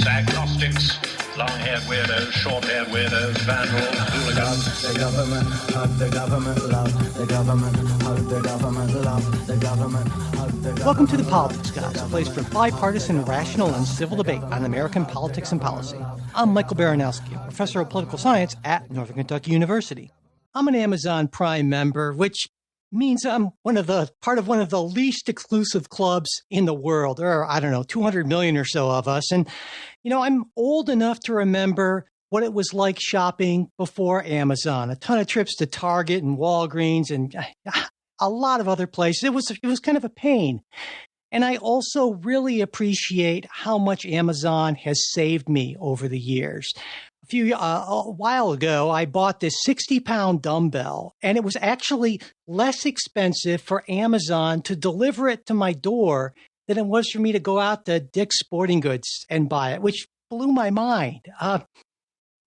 atheists, agnostics, long-haired weirdos, short-haired weirdos, vandals, hooligans. The government, hug the government, love the government, hug the government, love the government, hug the government. Welcome to The Politics Guys, a place for bipartisan, rational, and civil debate on American politics and policy. I'm Michael Baranowski, a professor of political science at Northern Kentucky University. I'm an Amazon Prime member, which means I'm part of one of the least exclusive clubs in the world. There are, 200 million or so of us. And, I'm old enough to remember what it was like shopping before Amazon. A ton of trips to Target and Walgreens and a lot of other places. It was kind of a pain. And I also really appreciate how much Amazon has saved me over the years. A while ago, I bought this 60-pound dumbbell, and it was actually less expensive for Amazon to deliver it to my door than it was for me to go out to Dick's Sporting Goods and buy it, which blew my mind.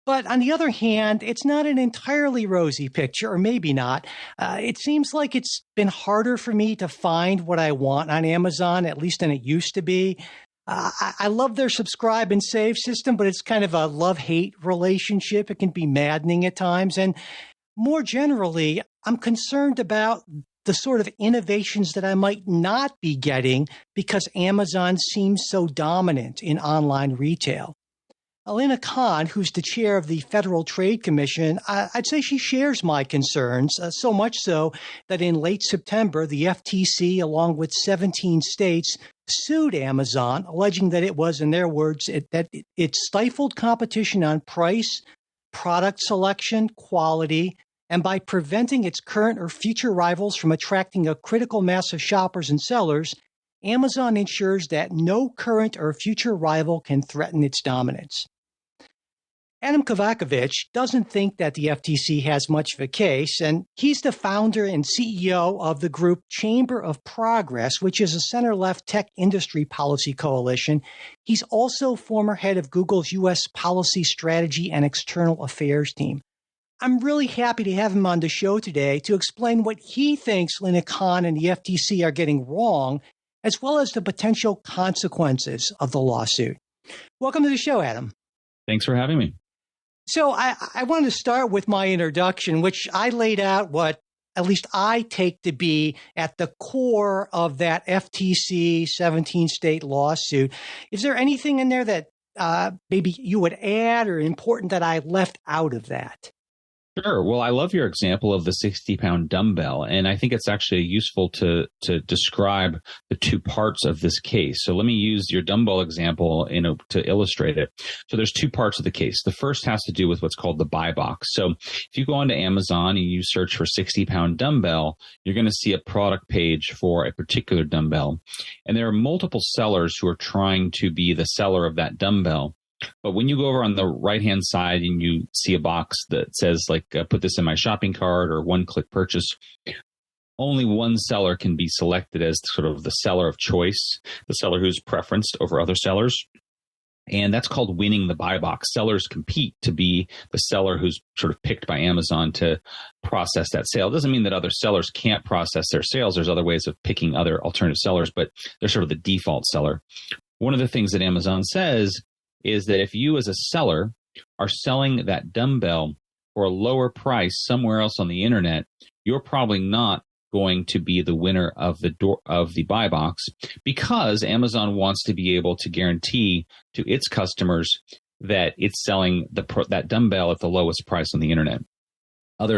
But on the other hand, it's not an entirely rosy picture, or maybe not. It seems like it's been harder for me to find what I want on Amazon, at least than it used to be. I love their subscribe and save system, but it's kind of a love-hate relationship. It can be maddening at times. And more generally, I'm concerned about the sort of innovations that I might not be getting because Amazon seems so dominant in online retail. Alina Khan, who's the chair of the Federal Trade Commission, I'd say she shares my concerns, so much so that in late September, the FTC, along with 17 states, sued Amazon, alleging that it was, in their words, that it stifled competition on price, product selection, quality, and by preventing its current or future rivals from attracting a critical mass of shoppers and sellers, Amazon ensures that no current or future rival can threaten its dominance. Adam Kovacevic doesn't think that the FTC has much of a case, and he's the founder and CEO of the group Chamber of Progress, which is a center-left tech industry policy coalition. He's also former head of Google's U.S. policy strategy and external affairs team. I'm really happy to have him on the show today to explain what he thinks Alina Khan and the FTC are getting wrong, as well as the potential consequences of the lawsuit. Welcome to the show, Adam. Thanks for having me. So I wanted to start with my introduction, which I laid out what at least I take to be at the core of that FTC 17-state lawsuit. Is there anything in there that maybe you would add or important that I left out of that? Sure. Well, I love your example of the 60-pound dumbbell, and I think it's actually useful to describe the two parts of this case. So let me use your dumbbell example to illustrate it. So there's two parts of the case. The first has to do with what's called the buy box. So if you go onto Amazon and you search for 60-pound dumbbell, you're going to see a product page for a particular dumbbell. And there are multiple sellers who are trying to be the seller of that dumbbell. But when you go over on the right-hand side and you see a box that says, put this in my shopping cart or one-click purchase, only one seller can be selected as sort of the seller of choice, the seller who's preferenced over other sellers. And that's called winning the buy box. Sellers compete to be the seller who's sort of picked by Amazon to process that sale. It doesn't mean that other sellers can't process their sales. There's other ways of picking other alternative sellers, but they're sort of the default seller. One of the things that Amazon says is that if you as a seller are selling that dumbbell for a lower price somewhere else on the internet, you're probably not going to be the winner of the buy box, because Amazon wants to be able to guarantee to its customers that it's selling that dumbbell at the lowest price on the internet.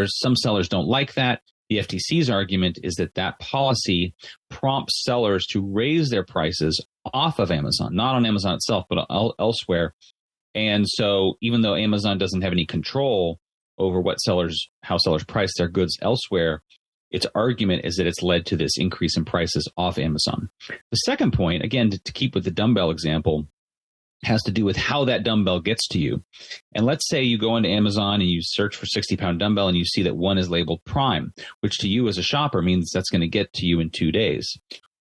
Some sellers don't like that. The FTC's argument is that policy prompts sellers to raise their prices off of Amazon, not on Amazon itself, but elsewhere. And so even though Amazon doesn't have any control over how sellers price their goods elsewhere, its argument is that it's led to this increase in prices off Amazon. The second point, again, to keep with the dumbbell example, has to do with how that dumbbell gets to you. And let's say you go into Amazon and you search for 60-pound dumbbell and you see that one is labeled Prime, which to you as a shopper means that's going to get to you in 2 days.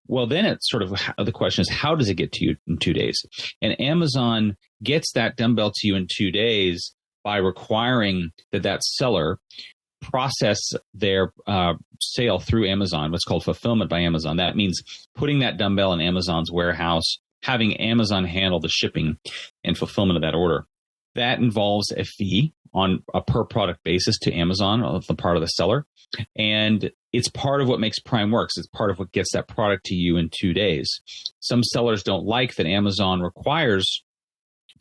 Well, then it's sort of the question is, how does it get to you in 2 days? And Amazon gets that dumbbell to you in 2 days by requiring that seller process their sale through Amazon, what's called fulfillment by Amazon. That means putting that dumbbell in Amazon's warehouse, having Amazon handle the shipping and fulfillment of that order. That involves a fee on a per product basis to Amazon on the part of the seller. And it's part of what makes Prime works. It's part of what gets that product to you in 2 days. Some sellers don't like that Amazon requires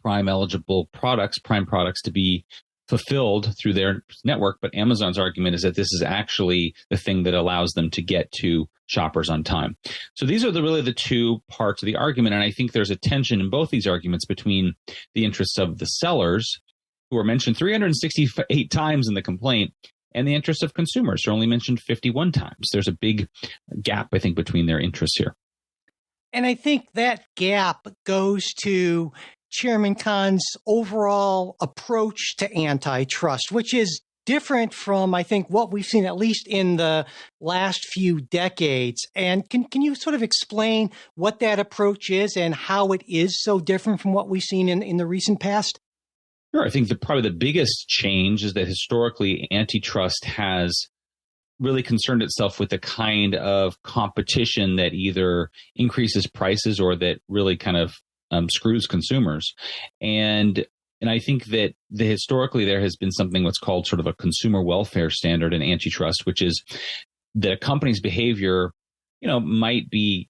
Prime eligible products, Prime products, to be fulfilled through their network. But Amazon's argument is that this is actually the thing that allows them to get to shoppers on time. So these are really the two parts of the argument. And I think there's a tension in both these arguments between the interests of the sellers, who are mentioned 368 times in the complaint, and the interests of consumers, who are only mentioned 51 times. There's a big gap, I think, between their interests here. And I think that gap goes to Chairman Khan's overall approach to antitrust, which is different from, I think, what we've seen at least in the last few decades. And can you sort of explain what that approach is and how it is so different from what we've seen in the recent past? Sure. I think probably the biggest change is that historically antitrust has really concerned itself with the kind of competition that either increases prices or that really kind of screws consumers. And I think that historically there has been something what's called sort of a consumer welfare standard in antitrust, which is that a company's behavior, might be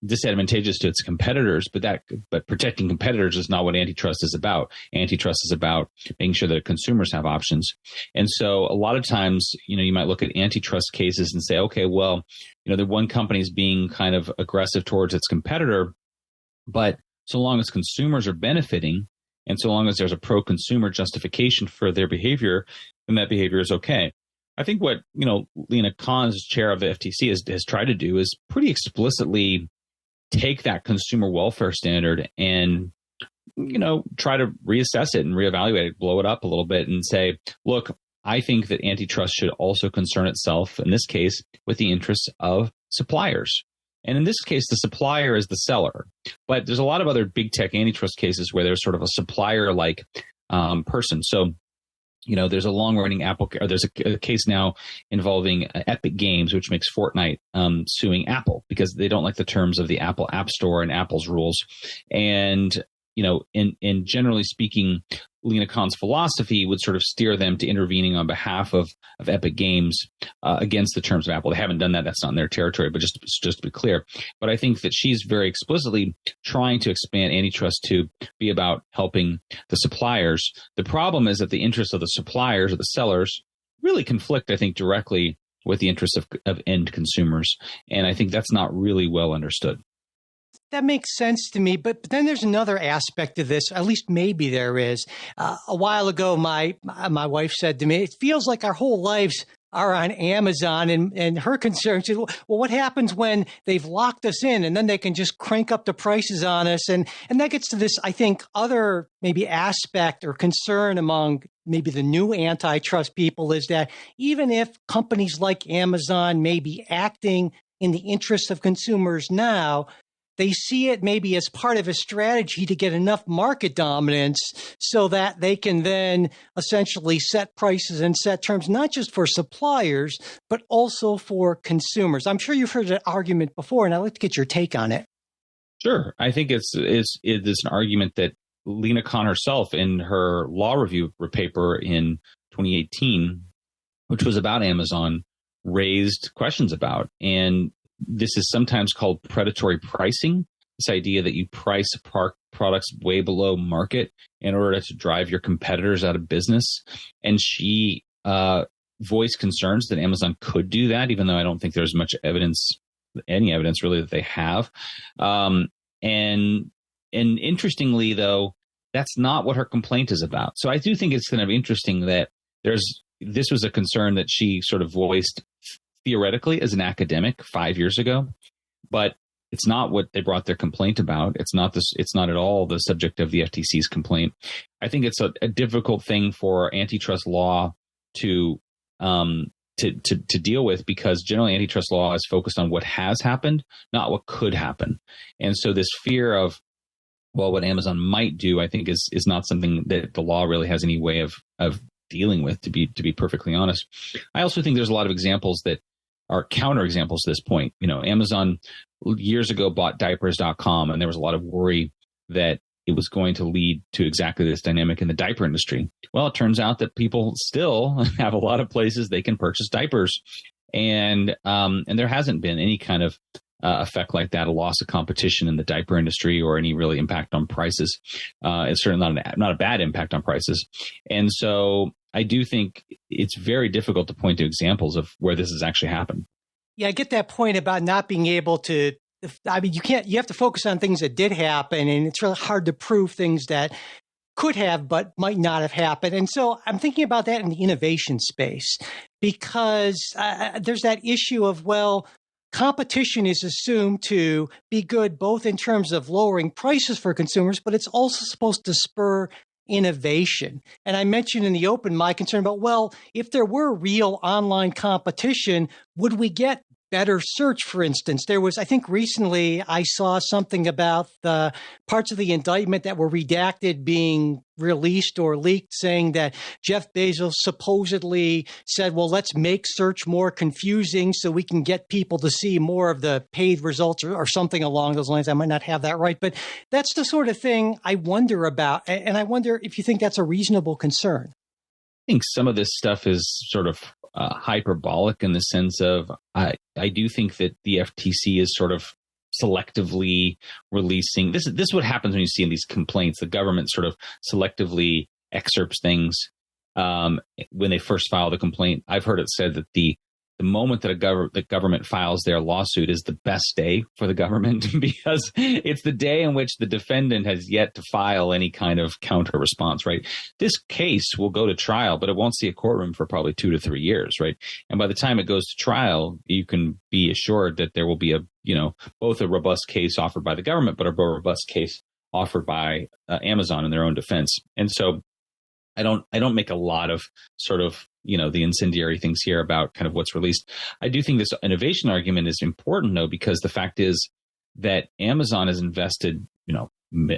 disadvantageous to its competitors, but protecting competitors is not what antitrust is about. Antitrust is about making sure that consumers have options. And so a lot of times, you might look at antitrust cases and say, okay, well, the one company is being kind of aggressive towards its competitor, but so long as consumers are benefiting and so long as there's a pro-consumer justification for their behavior, then that behavior is okay. I think what, Lina Khan, as chair of the FTC, has tried to do is pretty explicitly take that consumer welfare standard and, try to reassess it and reevaluate it, blow it up a little bit and say, look, I think that antitrust should also concern itself, in this case, with the interests of suppliers. And in this case, the supplier is the seller. But there's a lot of other big tech antitrust cases where there's sort of a supplier-like person. So, there's a long-running there's a case now involving Epic Games, which makes Fortnite, suing Apple because they don't like the terms of the Apple App Store and Apple's rules. And, in generally speaking, Lina Khan's philosophy would sort of steer them to intervening on behalf of Epic Games against the terms of Apple. They haven't done that. That's not in their territory, but just to be clear. But I think that she's very explicitly trying to expand antitrust to be about helping the suppliers. The problem is that the interests of the suppliers or the sellers really conflict, I think, directly with the interests of end consumers. And I think that's not really well understood. That makes sense to me. But then there's another aspect of this, at least maybe there is. A while ago, my wife said to me, it feels like our whole lives are on Amazon. And her concern, she said, well, what happens when they've locked us in and then they can just crank up the prices on us? And that gets to this, I think, other maybe aspect or concern among maybe the new antitrust people is that even if companies like Amazon may be acting in the interest of consumers now, they see it maybe as part of a strategy to get enough market dominance so that they can then essentially set prices and set terms, not just for suppliers, but also for consumers. I'm sure you've heard that argument before, and I'd like to get your take on it. Sure. I think it is an argument that Lina Khan herself in her law review paper in 2018, which was about Amazon, raised questions about. And this is sometimes called predatory pricing, this idea that you price products way below market in order to drive your competitors out of business. And she voiced concerns that Amazon could do that, even though I don't think there's much evidence, any evidence really, that they have. And interestingly, though, that's not what her complaint is about. So I do think it's kind of interesting that this was a concern that she sort of voiced theoretically as an academic 5 years ago, but it's not what they brought their complaint about. It's not at all the subject of the FTC's complaint. I think it's a difficult thing for antitrust law to deal with, because generally antitrust law is focused on what has happened, not what could happen. And so this fear of, well, what Amazon might do, I think is not something that the law really has any way of dealing with, to be perfectly honest. I also think there's a lot of examples that are counterexamples to this point. Amazon years ago bought diapers.com, and there was a lot of worry that it was going to lead to exactly this dynamic in the diaper industry. Well, it turns out that people still have a lot of places they can purchase diapers, and there hasn't been any kind of effect like that, a loss of competition in the diaper industry, or any really impact on prices. It's certainly not a bad impact on prices. And so I do think it's very difficult to point to examples of where this has actually happened. Yeah, I get that point about not being able to. I mean, you have to focus on things that did happen, and it's really hard to prove things that could have but might not have happened. And so I'm thinking about that in the innovation space, because there's that issue of, well, competition is assumed to be good both in terms of lowering prices for consumers, but it's also supposed to spur innovation. And I mentioned in the open my concern about, well, if there were real online competition, would we get better search, for instance? There was, I think recently I saw something about the parts of the indictment that were redacted being released or leaked, saying that Jeff Bezos supposedly said, well, let's make search more confusing so we can get people to see more of the paid results, or something along those lines. I might not have that right, but that's the sort of thing I wonder about. And I wonder if you think that's a reasonable concern. I think some of this stuff is sort of hyperbolic in the sense of I do think that the FTC is sort of selectively releasing. This is what happens when you see in these complaints. The government sort of selectively excerpts things when they first file the complaint. I've heard it said that the moment that the government files their lawsuit is the best day for the government, because it's the day in which the defendant has yet to file any kind of counter response, right? This case will go to trial, but it won't see a courtroom for probably 2 to 3 years, right? And by the time it goes to trial, you can be assured that there will be both a robust case offered by the government, but a robust case offered by Amazon in their own defense. And so I don't make a lot of sort of, the incendiary things here about kind of what's released. I do think this innovation argument is important, though, because the fact is that Amazon has invested,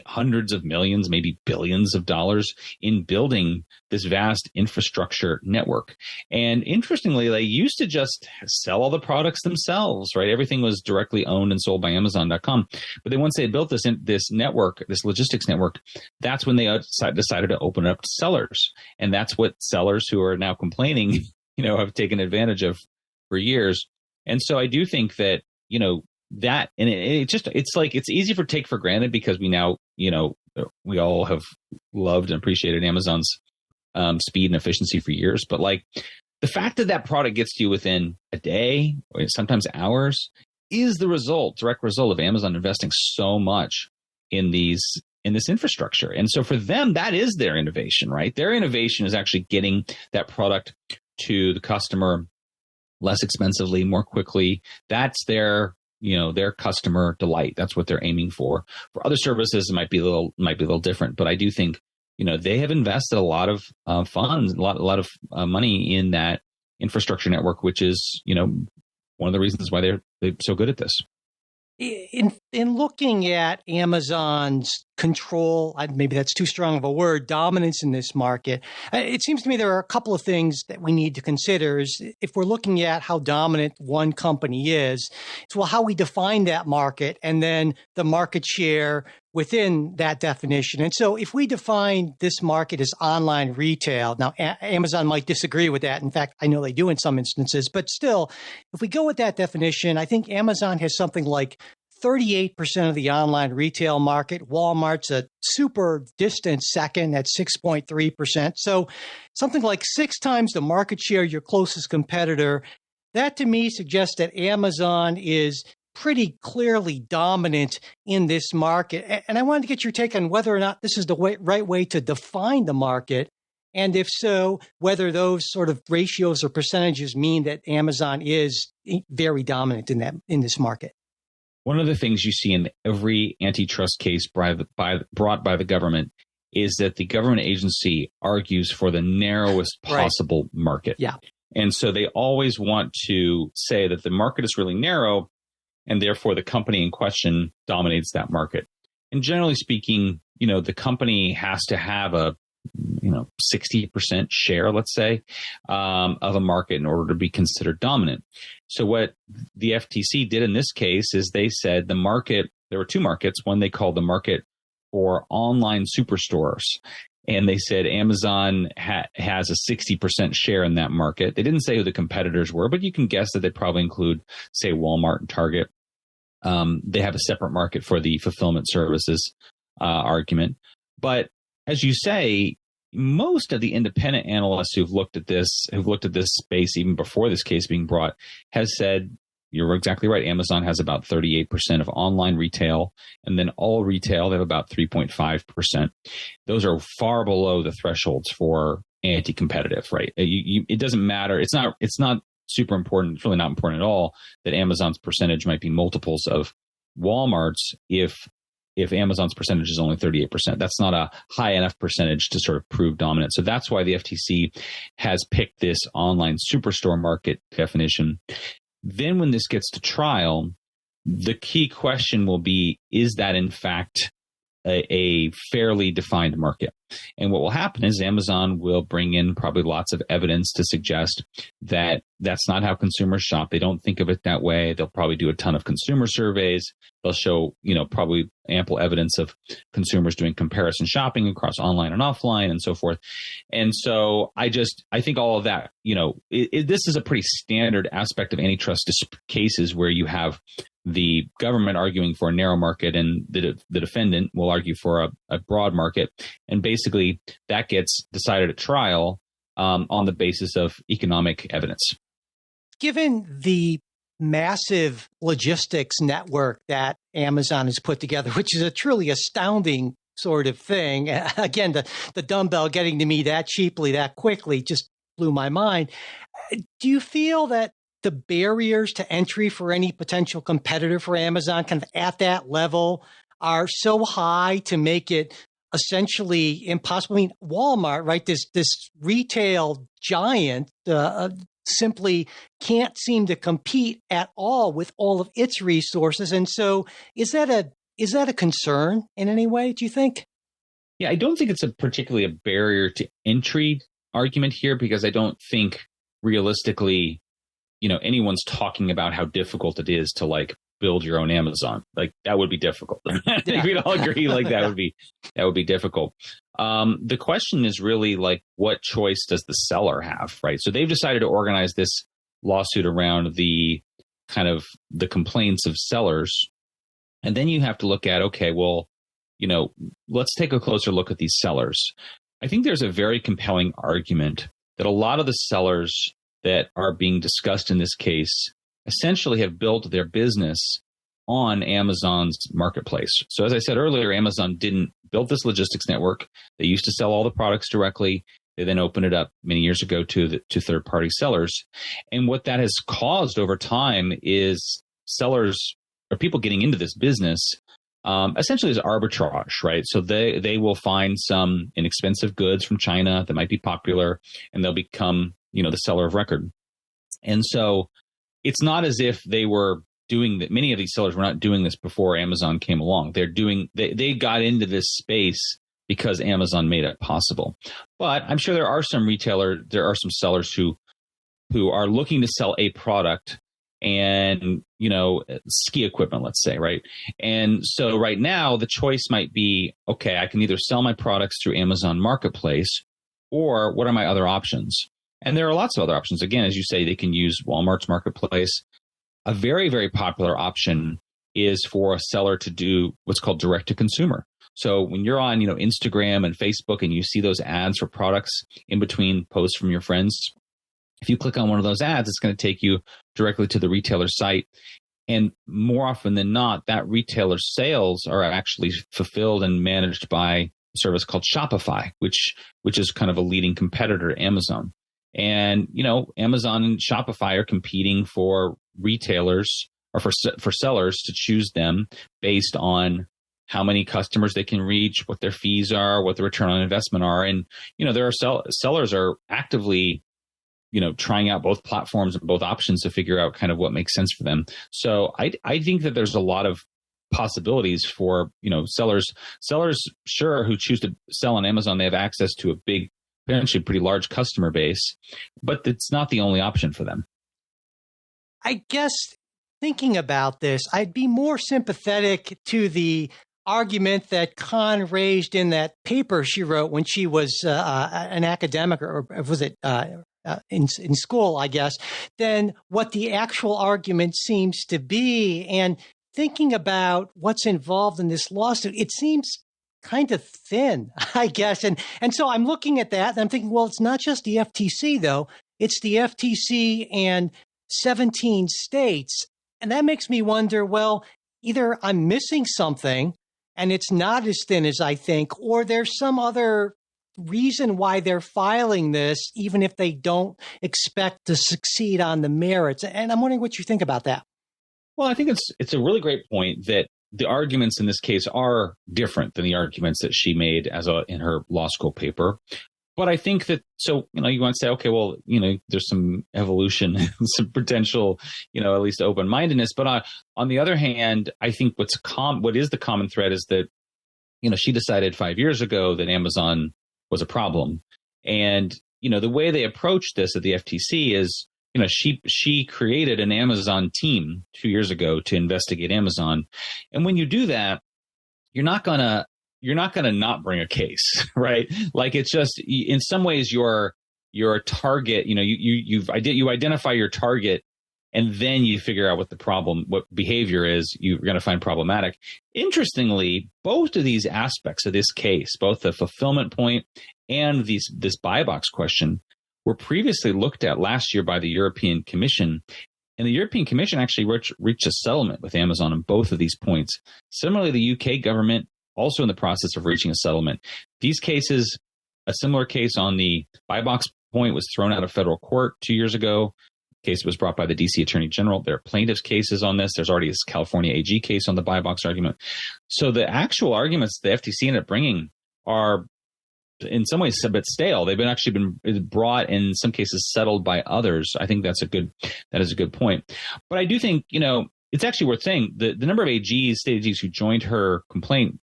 hundreds of millions, maybe billions of dollars in building this vast infrastructure network. And interestingly, they used to just sell all the products themselves, right? Everything was directly owned and sold by Amazon.com. But then once they built this network, this logistics network, that's when they decided to open it up to sellers. And that's what sellers who are now complaining, have taken advantage of for years. And so I do think that, that, and it's easy to take for granted because we now, we all have loved and appreciated Amazon's speed and efficiency for years. But like the fact that product gets to you within a day or sometimes hours is the direct result of Amazon investing so much in this infrastructure. And so for them, that is their innovation, right? Their innovation is actually getting that product to the customer less expensively, more quickly. That's their customer delight. That's what they're aiming for. For other services, it might be a little different. But I do think, they have invested a lot of funds, a lot of money in that infrastructure network, which is, one of the reasons why they're so good at this. In looking at Amazon's control, maybe that's too strong of a word, dominance in this market, it seems to me there are a couple of things that we need to consider. If we're looking at how dominant one company is, it's how we define that market and then the market share within that definition. And so if we define this market as online retail, now Amazon might disagree with that. In fact, I know they do in some instances, but still, if we go with that definition, I think Amazon has something like 38% of the online retail market. Walmart's a super distant second at 6.3%. So something like 6 times the market share of your closest competitor. That to me suggests that Amazon is pretty clearly dominant in this market. And I wanted to get your take on whether or not this is the right way to define the market. And if so, whether those sort of ratios or percentages mean that Amazon is very dominant in this market. One of the things you see in every antitrust case brought by the government is that the government agency argues for the narrowest possible market. Yeah. And so they always want to say that the market is really narrow, and therefore the company in question dominates that market. And generally speaking, the company has to have a 60% share, let's say, of a market in order to be considered dominant. So what the FTC did in this case is they said there were two markets. One they called the market for online superstores. And they said Amazon has a 60% share in that market. They didn't say who the competitors were, but you can guess that they probably include, say, Walmart and Target. They have a separate market for the fulfillment services argument. But as you say, most of the independent analysts who've looked at this space even before this case being brought, has said, you're exactly right, Amazon has about 38% of online retail, and then all retail, they have about 3.5%. Those are far below the thresholds for anti-competitive, right? It doesn't matter. It's not super important. It's really not important at all that Amazon's percentage might be multiples of Walmart's if Amazon's percentage is only 38%. That's not a high enough percentage to sort of prove dominant. So that's why the FTC has picked this online superstore market definition. Then when this gets to trial, the key question will be, is that in fact a fairly defined market? And what will happen is Amazon will bring in probably lots of evidence to suggest that that's not how consumers shop. They don't think of it that way. They'll probably do a ton of consumer surveys. They'll show, probably ample evidence of consumers doing comparison shopping across online and offline and so forth. And so I think all of that, this is a pretty standard aspect of antitrust cases where you have the government arguing for a narrow market and the defendant will argue for a broad market. And basically that gets decided at trial on the basis of economic evidence. Given the massive logistics network that Amazon has put together, which is a truly astounding sort of thing. Again, the dumbbell getting to me that cheaply, that quickly just blew my mind. Do you feel that the barriers to entry for any potential competitor for Amazon kind of at that level are so high to make it essentially impossible? I mean, Walmart, right, this retail giant simply can't seem to compete at all with all of its resources. And so is that a concern in any way, do you think? Yeah, I don't think it's particularly a barrier to entry argument here, because I don't think realistically, anyone's talking about how difficult it is to build your own Amazon. That would be difficult. I think we'd all agree that would be difficult. The question is really what choice does the seller have, right? So they've decided to organize this lawsuit around the kind of the complaints of sellers. And then you have to look at, okay, well, let's take a closer look at these sellers. I think there's a very compelling argument that a lot of the sellers that are being discussed in this case essentially have built their business on Amazon's marketplace. So as I said earlier, Amazon didn't build this logistics network. They used to sell all the products directly. They then opened it up many years ago to third-party sellers. And what that has caused over time is sellers or people getting into this business essentially is arbitrage, right? So they will find some inexpensive goods from China that might be popular, and they'll become, the seller of record. And so it's not as if they were doing that. Many of these sellers were not doing this before Amazon came along. They got into this space because Amazon made it possible. But I'm sure there are some sellers who are looking to sell a product and, ski equipment, let's say, right? And so right now the choice might be, okay, I can either sell my products through Amazon Marketplace, or what are my other options? And there are lots of other options. Again, as you say, they can use Walmart's Marketplace. A very, very popular option is for a seller to do what's called direct to consumer. So when you're on, Instagram and Facebook and you see those ads for products in between posts from your friends, if you click on one of those ads, it's going to take you directly to the retailer's site. And more often than not, that retailer's sales are actually fulfilled and managed by a service called Shopify, which is kind of a leading competitor to Amazon. And, Amazon and Shopify are competing for retailers or for sellers to choose them based on how many customers they can reach, what their fees are, what the return on investment are. And, there are sellers are actively, trying out both platforms and both options to figure out kind of what makes sense for them. So I think that there's a lot of possibilities for, sellers sure who choose to sell on Amazon. They have access to a big, potentially pretty large customer base, but it's not the only option for them. I guess thinking about this, I'd be more sympathetic to the argument that Khan raised in that paper she wrote when she was an academic, or was it in school, I guess, than what the actual argument seems to be. And thinking about what's involved in this lawsuit, it seems kind of thin, I guess. And so I'm looking at that and I'm thinking, well, it's not just the FTC, though. It's the FTC and 17 states. And that makes me wonder, well, either I'm missing something and it's not as thin as I think, or there's some other reason why they're filing this, even if they don't expect to succeed on the merits. And I'm wondering what you think about that. Well, I think it's a really great point that the arguments in this case are different than the arguments that she made in her law school paper. But I think that, so, you want to say, okay, well, there's some evolution, some potential, at least open-mindedness. But on the other hand, I think what is the common thread is that, she decided 5 years ago that Amazon was a problem. And, the way they approached this at the FTC is, she created an Amazon team 2 years ago to investigate Amazon. And when you do that, you're not going to not bring a case, right? Like, it's just, in some ways you're a target, you identify your target, and then you figure out what behavior is you're going to find problematic. Interestingly, both of these aspects of this case, both the fulfillment point and this buy box question, were previously looked at last year by the European Commission. And the European Commission actually reached a settlement with Amazon on both of these points. Similarly, the UK government also in the process of reaching a settlement. These cases, a similar case on the buy box point was thrown out of federal court 2 years ago. The case was brought by the DC Attorney General. There are plaintiffs' cases on this. There's already a California AG case on the buy box argument. So the actual arguments the FTC ended up bringing are in some ways a bit stale. They've been brought, in some cases settled by others. I think that is a good point. But I do think, it's actually worth saying the number of state AGs who joined her complaint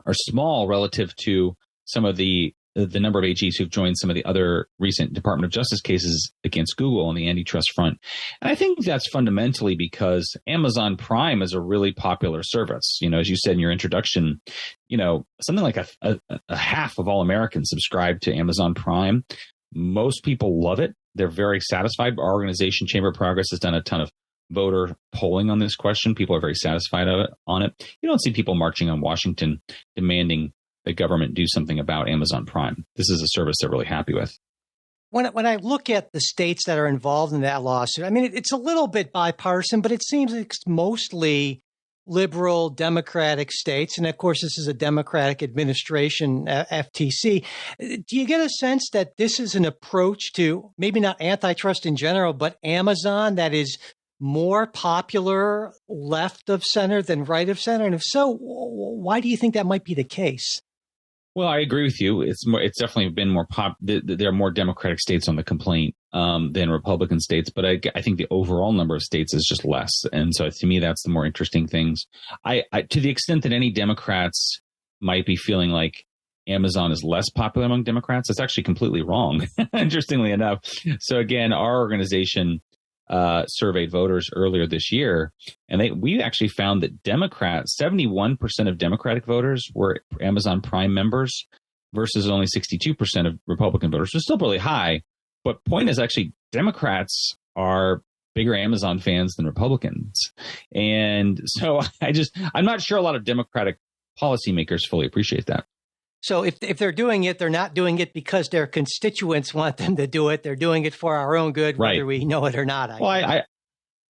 are small relative to some of the number of AGs who've joined some of the other recent Department of Justice cases against Google on the antitrust front. And I think that's fundamentally because Amazon Prime is a really popular service. As you said in your introduction, something like a half of all Americans subscribe to Amazon Prime. Most people love it. They're very satisfied. Our organization, Chamber of Progress, has done a ton of voter polling on this question. People are very satisfied on it. You don't see people marching on Washington demanding the government do something about Amazon Prime. This is a service they're really happy with. When I look at the states that are involved in that lawsuit, I mean, it's a little bit bipartisan, but it seems it's mostly liberal Democratic states. And of course, this is a Democratic administration, FTC. Do you get a sense that this is an approach to maybe not antitrust in general, but Amazon that is more popular left of center than right of center? And if so, why do you think that might be the case? Well, I agree with you. It's definitely been more there are more Democratic states on the complaint than Republican states, but I think the overall number of states is just less. And so to me, that's the more interesting things. I to the extent that any Democrats might be feeling like Amazon is less popular among Democrats, that's actually completely wrong, interestingly enough. So again, our organization surveyed voters earlier this year, and we actually found that 71% of Democratic voters were Amazon Prime members versus only 62% of Republican voters. So still really high. But point is actually Democrats are bigger Amazon fans than Republicans. And so I'm not sure a lot of Democratic policymakers fully appreciate that. So if they're doing it, they're not doing it because their constituents want them to do it. They're doing it for our own good, whether we know it or not.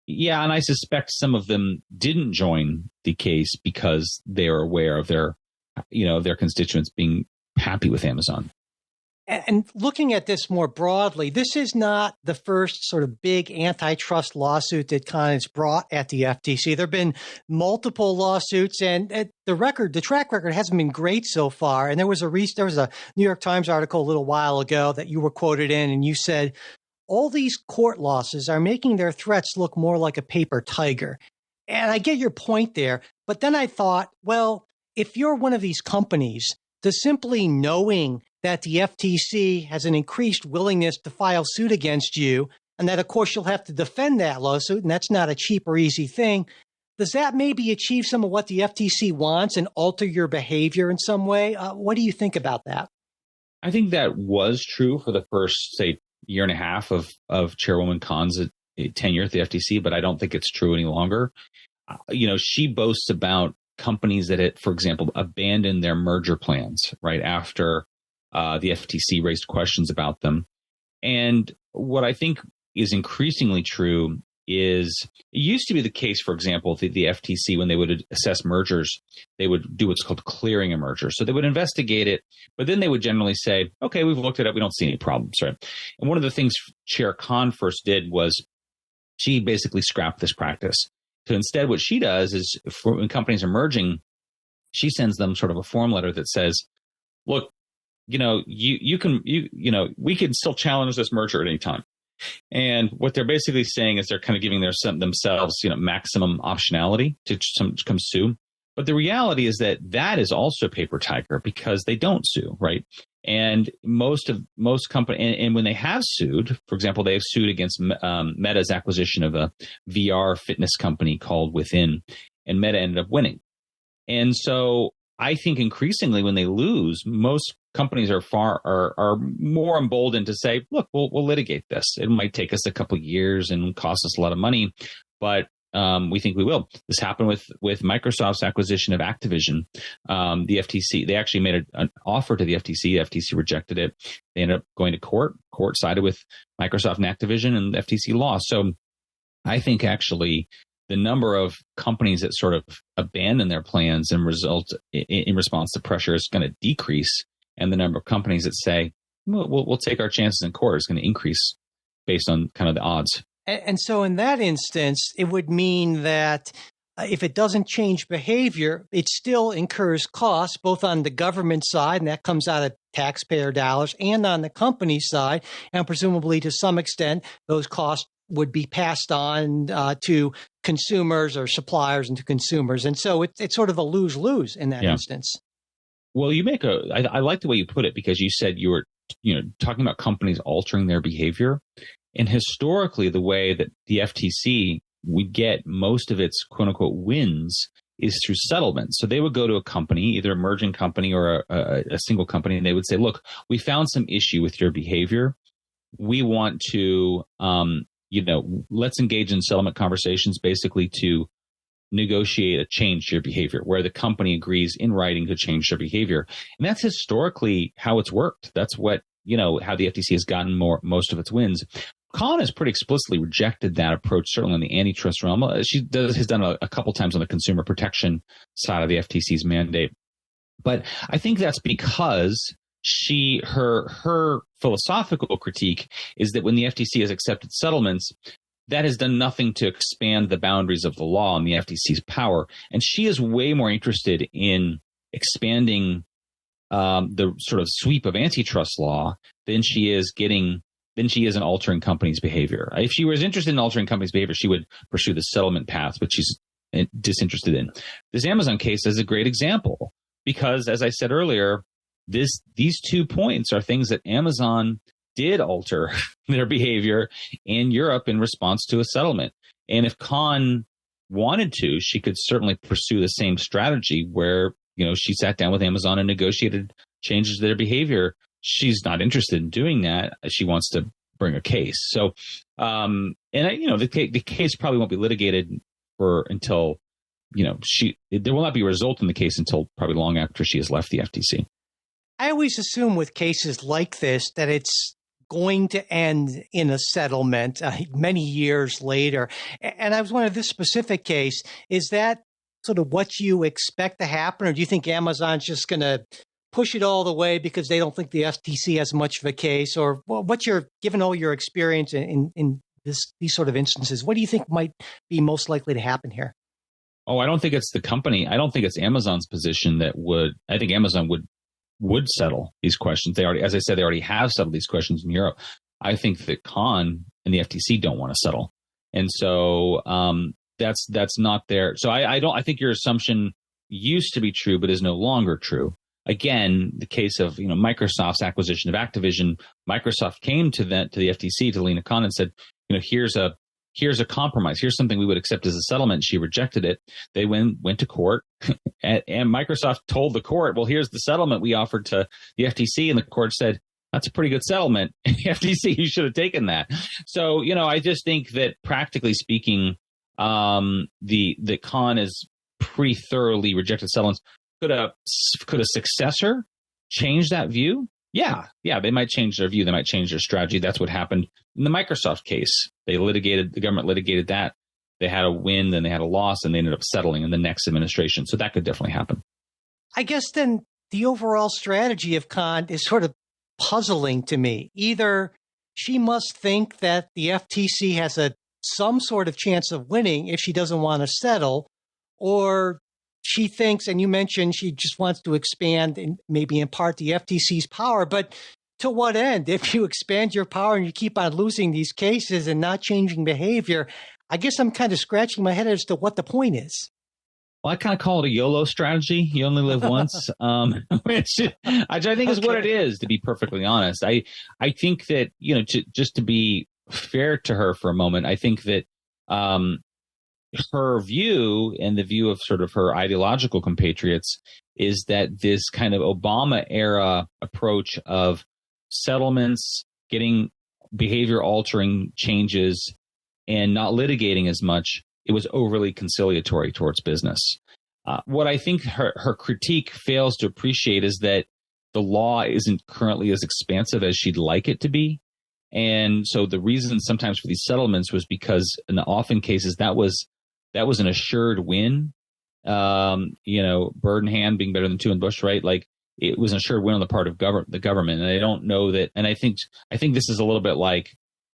Yeah, and I suspect some of them didn't join the case because they are aware of their constituents being happy with Amazon. And looking at this more broadly, this is not the first sort of big antitrust lawsuit that Khan has brought at the FTC. There have been multiple lawsuits, and the track record hasn't been great so far. And there was a New York Times article a little while ago that you were quoted in, and you said, all these court losses are making their threats look more like a paper tiger. And I get your point there. But then I thought, well, if you're one of these companies, does simply knowing that the FTC has an increased willingness to file suit against you, and that, of course, you'll have to defend that lawsuit, and that's not a cheap or easy thing, does that maybe achieve some of what the FTC wants and alter your behavior in some way? What do you think about that? I think that was true for the first, say, year and a half of Chairwoman Khan's tenure at the FTC, but I don't think it's true any longer. She boasts about companies that, for example, abandoned their merger plans right after the FTC raised questions about them. And what I think is increasingly true is it used to be the case, for example, the FTC, when they would assess mergers, they would do what's called clearing a merger. So they would investigate it, but then they would generally say, okay, we've looked it up. We don't see any problems, right? And one of the things Chair Khan first did was she basically scrapped this practice. So instead, what she does is when companies are merging, she sends them sort of a form letter that says, look, we can still challenge this merger at any time. And what they're basically saying is they're kind of giving themselves, maximum optionality to come sue. But the reality is that is also paper tiger because they don't sue, right? And most companies, and when they have sued, for example, they have sued against Meta's acquisition of a VR fitness company called Within, and Meta ended up winning. And so I think increasingly when they lose, most companies are more emboldened to say, look, we'll litigate this. It might take us a couple of years and cost us a lot of money, but we think we will. This happened with Microsoft's acquisition of Activision. The FTC, they actually made an offer to the FTC. The FTC rejected it. They ended up going to court. Court sided with Microsoft and Activision, and the FTC lost. So I think actually the number of companies that sort of abandon their plans and result in response to pressure is going to decrease. And the number of companies that say, we'll take our chances in court is going to increase based on kind of the odds. And so in that instance, it would mean that if it doesn't change behavior, it still incurs costs, both on the government side, and that comes out of taxpayer dollars, and on the company side. And presumably to some extent, those costs would be passed on to consumers or suppliers and to consumers. And so it's sort of a lose-lose in that instance. Well, I like the way you put it, because you said you were, talking about companies altering their behavior. And historically, the way that the FTC would get most of its quote unquote wins is through settlements. So they would go to a company, either a merging company or a single company, and they would say, look, we found some issue with your behavior. We want to, let's engage in settlement conversations basically to negotiate a change to your behavior, where the company agrees in writing to change their behavior. And that's historically how it's worked. That's what, how the FTC has gotten most of its wins. Khan has pretty explicitly rejected that approach, certainly in the antitrust realm. She has done a couple times on the consumer protection side of the FTC's mandate. But I think that's because her philosophical critique is that when the FTC has accepted settlements, that has done nothing to expand the boundaries of the law and the FTC's power. And she is way more interested in expanding the sort of sweep of antitrust law than she is in altering companies' behavior. If she was interested in altering companies' behavior, she would pursue the settlement path, but she's disinterested in. This Amazon case is a great example because, as I said earlier, these 2 points are things that Amazon did alter their behavior in Europe in response to a settlement. And if Khan wanted to, she could certainly pursue the same strategy where, she sat down with Amazon and negotiated changes to their behavior. She's not interested in doing that. She wants to bring a case. So, the case probably won't be litigated until, there will not be a result in the case until probably long after she has left the FTC. I always assume with cases like this that it's going to end in a settlement many years later. And I was wondering, this specific case, is that sort of what you expect to happen? Or do you think Amazon's just going to push it all the way because they don't think the FTC has much of a case? Or given all your experience in these sort of instances, what do you think might be most likely to happen here? Oh, I don't think it's the company. I don't think it's Amazon's position I think Amazon would settle these questions. As I said, they already have settled these questions in Europe. I think that Khan and the FTC don't want to settle. And so that's not there. So I think your assumption used to be true, but is no longer true. Again, the case of Microsoft's acquisition of Activision, Microsoft came to the FTC, to Lina Khan, and said, here's a compromise. Here's something we would accept as a settlement. She rejected it. They went to court, and Microsoft told the court, well, here's the settlement we offered to the FTC, and the court said, that's a pretty good settlement. FTC, you should have taken that. So, I just think that practically speaking, the Khan is pretty thoroughly rejected settlements. Could a successor change that view? Yeah, they might change their view. They might change their strategy. That's what happened in the Microsoft case. The government litigated that. They had a win, then they had a loss, and they ended up settling in the next administration. So that could definitely happen. I guess then the overall strategy of Khan is sort of puzzling to me. Either she must think that the FTC has some sort of chance of winning if she doesn't want to settle, or she thinks, and you mentioned she just wants to expand and maybe impart the FTC's power, but to what end? If you expand your power and you keep on losing these cases and not changing behavior, I guess I'm kind of scratching my head as to what the point is. Well, I kind of call it a YOLO strategy. You only live once, which I think is what it is, to be perfectly honest. I think that, just to be fair to her for a moment, I think that her view and the view of sort of her ideological compatriots is that this kind of Obama era approach of settlements, getting behavior altering changes, and not litigating as much, it was overly conciliatory towards business. What I think her critique fails to appreciate is that the law isn't currently as expansive as she'd like it to be. And so the reason sometimes for these settlements was because in often cases that was an assured win. Bird in hand being better than two in bush, right? Like it was an assured win on the part of the government. And I don't know that. And I think this is a little bit like,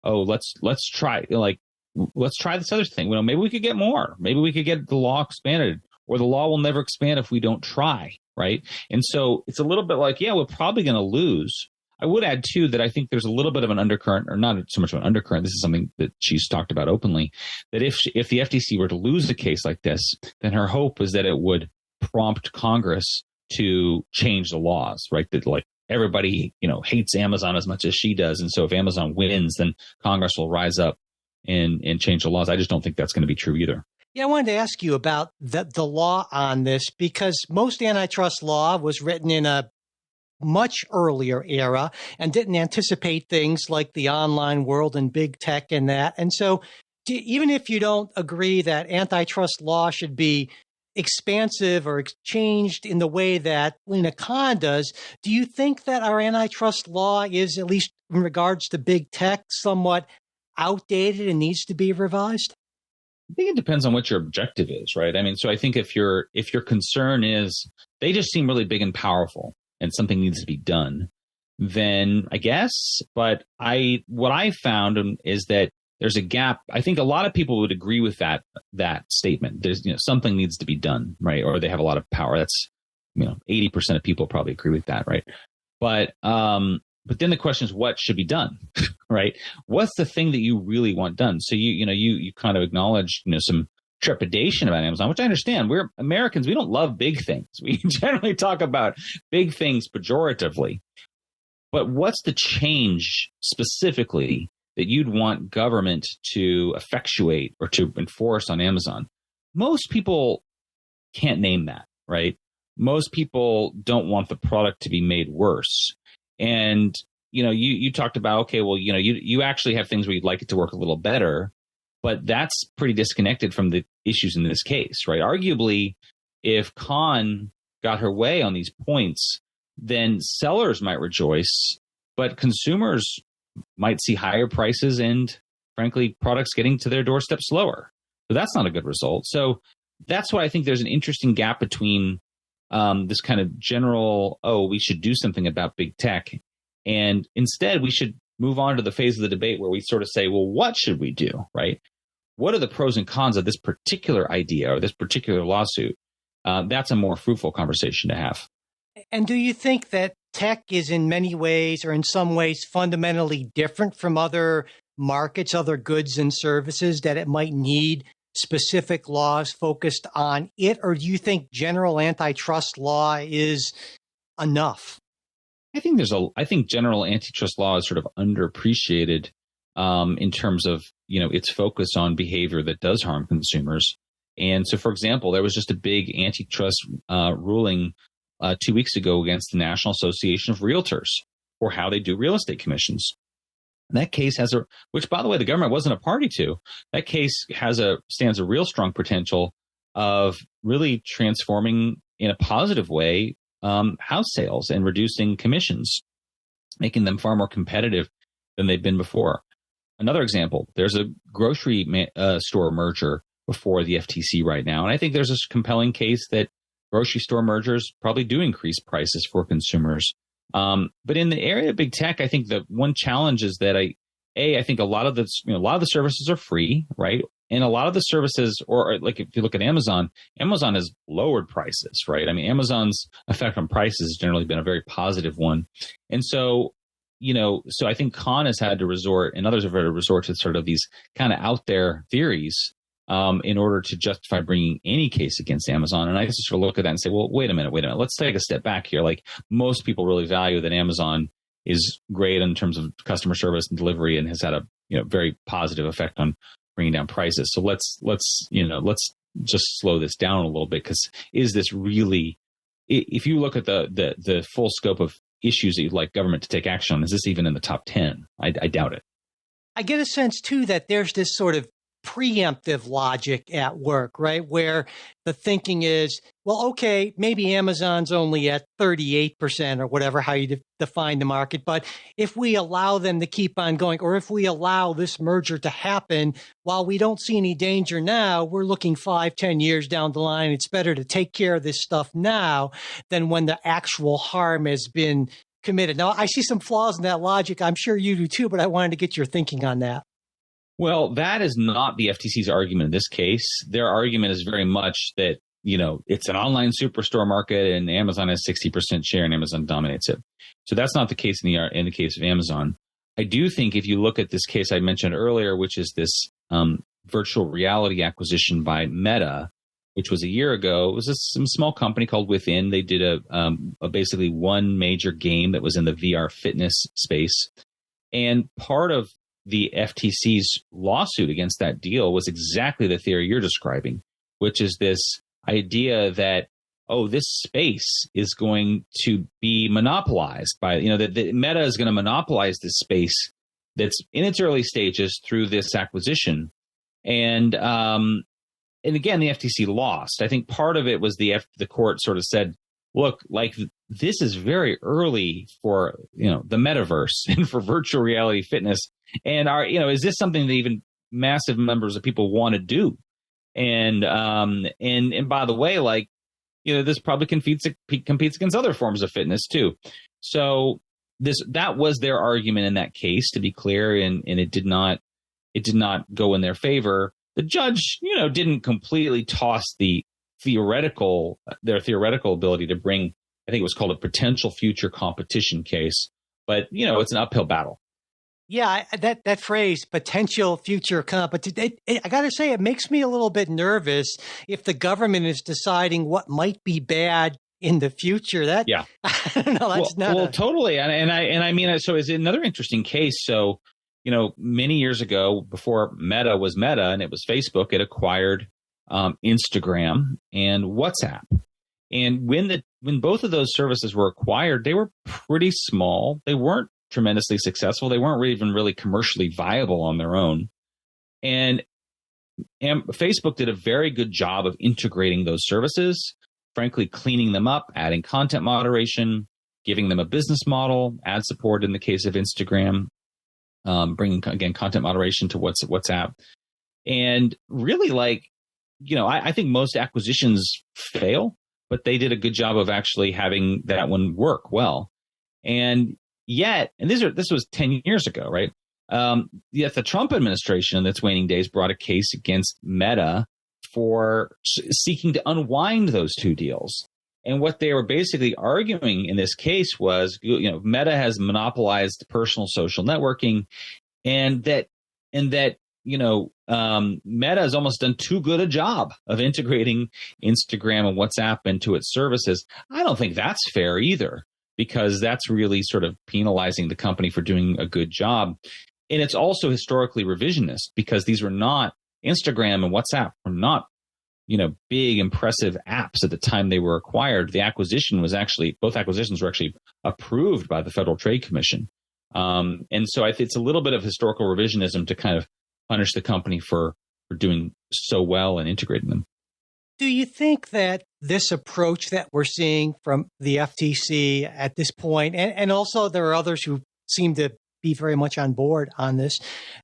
oh, let's try this other thing. Maybe we could get more. Maybe we could get the law expanded, or the law will never expand if we don't try, right? And so it's a little bit like, yeah, we're probably going to lose. I would add, too, that I think there's a little bit of an undercurrent, or not so much of an undercurrent. This is something that she's talked about openly, that if the FTC were to lose a case like this, then her hope is that it would prompt Congress to change the laws, right? That like everybody, hates Amazon as much as she does. And so if Amazon wins, then Congress will rise up and change the laws. I just don't think that's going to be true either. Yeah, I wanted to ask you about the law on this, because most antitrust law was written in a much earlier era and didn't anticipate things like the online world and big tech and that. And so even if you don't agree that antitrust law should be expansive or changed in the way that Lina Khan does, do you think that our antitrust law is, at least in regards to big tech, somewhat outdated and needs to be revised? I think it depends on what your objective is, right? I mean, so I think if your concern is they just seem really big and powerful and something needs to be done, then I guess. But what I found is that there's a gap. I think a lot of people would agree with that statement. There's something needs to be done, right? Or they have a lot of power. That's 80% of people probably agree with that, right? But then the question is, what should be done, right? What's the thing that you really want done? So you kind of acknowledge some trepidation about Amazon, which I understand. We're Americans. We don't love big things. We generally talk about big things pejoratively. But what's the change specifically that you'd want government to effectuate or to enforce on Amazon? Most people can't name that, right? Most people don't want the product to be made worse. And, you talked about, okay, well, you actually have things where you'd like it to work a little better. But that's pretty disconnected from the issues in this case, right? Arguably, if Khan got her way on these points, then sellers might rejoice, but consumers might see higher prices and, frankly, products getting to their doorstep slower. So that's not a good result. So that's why I think there's an interesting gap between this kind of general, we should do something about big tech, and instead we should move on to the phase of the debate where we sort of say, well, what should we do, right? What are the pros and cons of this particular idea or this particular lawsuit? That's a more fruitful conversation to have. And do you think that tech is in many ways, or in some ways, fundamentally different from other markets, other goods and services, that it might need specific laws focused on it, or do you think general antitrust law is enough? I think general antitrust law is sort of underappreciated in terms of, its focus on behavior that does harm consumers. And so, for example, there was just a big antitrust ruling 2 weeks ago against the National Association of Realtors for how they do real estate commissions. And that case which, by the way, the government wasn't a party to. That case stands a real strong potential of really transforming in a positive way house sales and reducing commissions, making them far more competitive than they've been before. Another example, there's a grocery store merger before the FTC right now. And I think there's this compelling case that grocery store mergers probably do increase prices for consumers. But in the area of big tech, I think the one challenge is that I think a lot of the services are free, right? And a lot of the services, or like if you look at Amazon has lowered prices, right? I mean, Amazon's effect on prices has generally been a very positive one. And so, so I think Khan has had to resort, and others have had to resort to sort of these kind of out there theories in order to justify bringing any case against Amazon. And I just sort of look at that and say, well, wait a minute. Let's take a step back here. Like, most people really value that Amazon is great in terms of customer service and delivery and has had a very positive effect on bringing down prices. So let's just slow this down a little bit, because is this really, if you look at the full scope of issues that you'd like government to take action on, is this even in the top 10? I doubt it. I get a sense, too, that there's this sort of preemptive logic at work, right? Where the thinking is, well, okay, maybe Amazon's only at 38% or whatever, how you define the market. But if we allow them to keep on going, or if we allow this merger to happen, while we don't see any danger now, we're looking 5-10 years down the line. It's better to take care of this stuff now than when the actual harm has been committed. Now, I see some flaws in that logic. I'm sure you do too, but I wanted to get your thinking on that. Well, that is not the FTC's argument in this case. Their argument is very much that, it's an online superstore market and Amazon has 60% share and Amazon dominates it. So that's not the case in the case of Amazon. I do think if you look at this case I mentioned earlier, which is this virtual reality acquisition by Meta, which was a year ago, it was some small company called Within. They did a basically one major game that was in the VR fitness space. And part of the FTC's lawsuit against that deal was exactly the theory you're describing, which is this idea that, this space is going to be monopolized by, that Meta is going to monopolize this space that's in its early stages through this acquisition. And again, the FTC lost. I think part of it was the court sort of said, look, like, this is very early for, the metaverse and for virtual reality fitness. And is this something that even massive numbers of people want to do? And by the way, like, this probably competes against other forms of fitness too. So that was their argument in that case, to be clear, and it did not go in their favor. The judge, didn't completely toss their theoretical ability to bring, I think it was called a potential future competition case, but it's an uphill battle. Yeah, that phrase, potential future competition, I got to say, it makes me a little bit nervous if the government is deciding what might be bad in the future. I don't know, that's totally. And I mean, so is another interesting case. So, many years ago, before Meta was Meta and it was Facebook, it acquired Instagram and WhatsApp. And when both of those services were acquired, they were pretty small. They weren't tremendously successful. They weren't even really commercially viable on their own. And Facebook did a very good job of integrating those services, frankly, cleaning them up, adding content moderation, giving them a business model, ad support in the case of Instagram, bringing, again, content moderation to WhatsApp. And really, I think most acquisitions fail, but they did a good job of actually having that one work well. And yet, and this was 10 years ago, right? Yet the Trump administration in its waning days brought a case against Meta for seeking to unwind those two deals. And what they were basically arguing in this case was, Meta has monopolized personal social networking, and that Meta has almost done too good a job of integrating Instagram and WhatsApp into its services. I don't think that's fair either, because that's really sort of penalizing the company for doing a good job. And it's also historically revisionist, because these were not, Instagram and WhatsApp were not, big, impressive apps at the time they were acquired. Both acquisitions were actually approved by the Federal Trade Commission. And so I think it's a little bit of historical revisionism to kind of punish the company for doing so well and integrating them. Do you think that this approach that we're seeing from the FTC at this point, and also there are others who seem to be very much on board on this,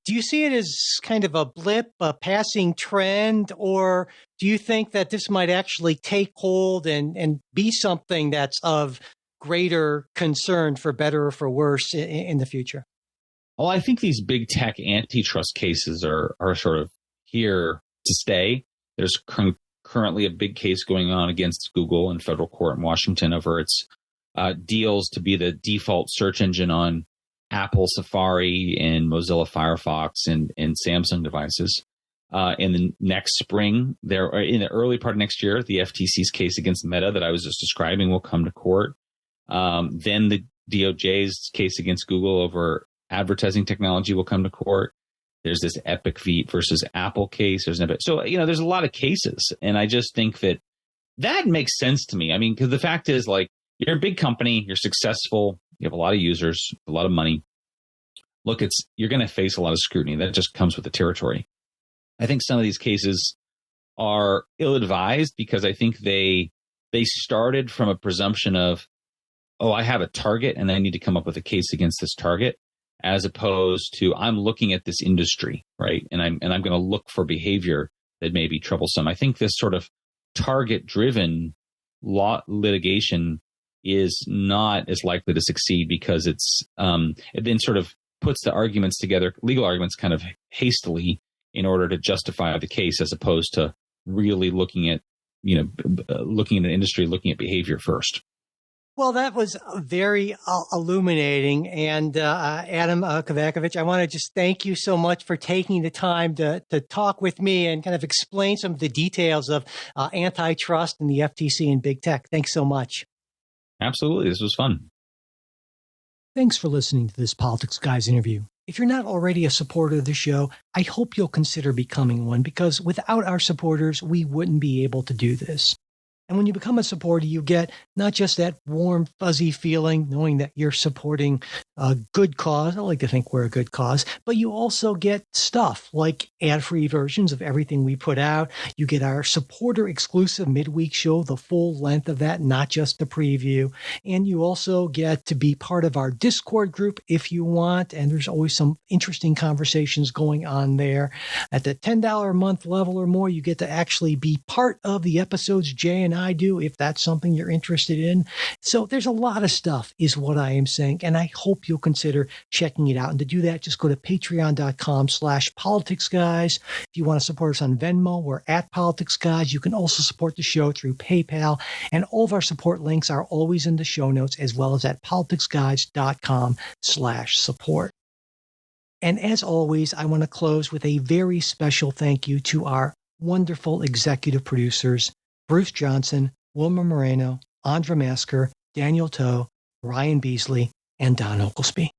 do you see it as kind of a blip, a passing trend, or do you think that this might actually take hold and be something that's of greater concern, for better or for worse, in the future? Well, I think these big tech antitrust cases are sort of here to stay. There's currently a big case going on against Google in federal court in Washington over its deals to be the default search engine on Apple Safari and Mozilla Firefox and Samsung devices. In the next spring, in the early part of next year, the FTC's case against Meta that I was just describing will come to court. Then the DOJ's case against Google over advertising technology will come to court. There's this Epic versus Apple case. There's a lot of cases, and I just think that makes sense to me. I mean, because the fact is, like, you're a big company, you're successful, you have a lot of users, a lot of money. Look, you're going to face a lot of scrutiny. That just comes with the territory. I think some of these cases are ill-advised because I think they started from a presumption of, I have a target and I need to come up with a case against this target, as opposed to I'm looking at this industry, right? And I'm going to look for behavior that may be troublesome. I think this sort of target-driven law litigation is not as likely to succeed because it then sort of puts the arguments together, legal arguments, kind of hastily in order to justify the case, as opposed to really looking at an industry, looking at behavior first. Well, that was very illuminating. And Adam Kovacevic, I want to just thank you so much for taking the time to talk with me and kind of explain some of the details of antitrust and the FTC and big tech. Thanks so much. Absolutely. This was fun. Thanks for listening to this Politics Guys interview. If you're not already a supporter of the show, I hope you'll consider becoming one, because without our supporters, we wouldn't be able to do this. And when you become a supporter, you get not just that warm, fuzzy feeling, knowing that you're supporting a good cause. I like to think we're a good cause, but you also get stuff like ad-free versions of everything we put out. You get our supporter exclusive midweek show, the full length of that, not just the preview. And you also get to be part of our Discord group if you want. And there's always some interesting conversations going on there. At the $10 a month level or more, you get to actually be part of the episodes Jay and I do, if that's something you're interested in. So there's a lot of stuff, is what I am saying. And I hope you'll consider checking it out. And to do that, just go to patreon.com/politicsguys. If you want to support us on Venmo, we're at Politics Guys. You can also support the show through PayPal. And all of our support links are always in the show notes, as well as at politicsguys.com/support. And as always, I want to close with a very special thank you to our wonderful executive producers, Bruce Johnson, Wilma Moreno, Andra Masker, Daniel Toe, Ryan Beasley, and Don Oglesby.